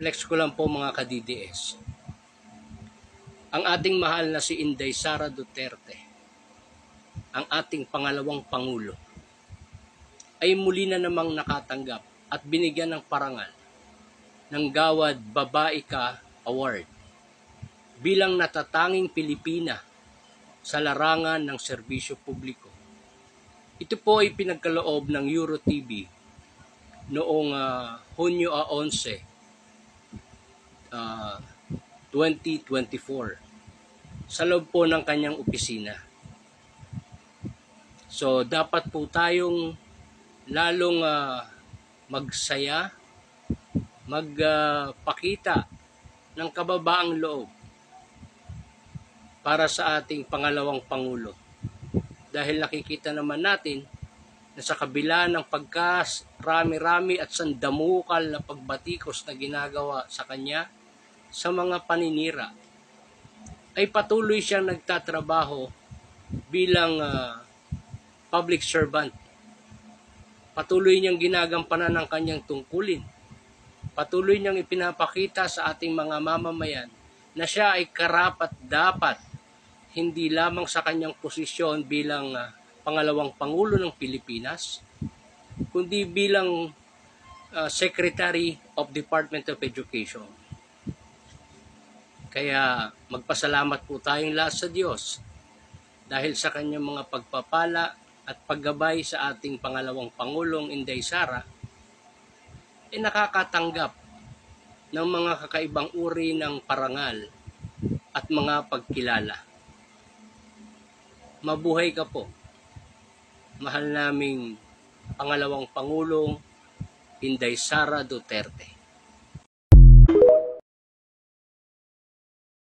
Flex ko lang po mga ka-DDS. Ang ating mahal na si Inday Sara Duterte, ang ating pangalawang Pangulo, ay muli na namang nakatanggap at binigyan ng parangal ng Gawad Babae Ka Award bilang natatanging Pilipina sa larangan ng serbisyo publiko. Ito po ay pinagkaloob ng EuroTV noong Hunyo 11, 2024 sa loob po ng kanyang opisina. So dapat po tayong lalong magsaya, magpakita ng kababaang loob para sa ating pangalawang Pangulo. Dahil nakikita naman natin na sa kabila ng pagkarami-rami at sandamukal na pagbatikos na ginagawa sa kanya sa mga paninira, ay patuloy siyang nagtatrabaho bilang public servant. Patuloy niyang ginagampanan ang kanyang tungkulin. Patuloy niyang ipinapakita sa ating mga mamamayan na siya ay karapat-dapat hindi lamang sa kanyang posisyon bilang pangalawang Pangulo ng Pilipinas, kundi bilang Secretary of Department of Education. Kaya magpasalamat po tayong lahat sa Diyos dahil sa kanyang mga pagpapala at paggabay sa ating pangalawang Pangulong Inday Sara, ay nakakatanggap ng mga kakaibang uri ng parangal at mga pagkilala. Mabuhay ka po, mahal naming pangalawang Pangulong Inday Sara Duterte.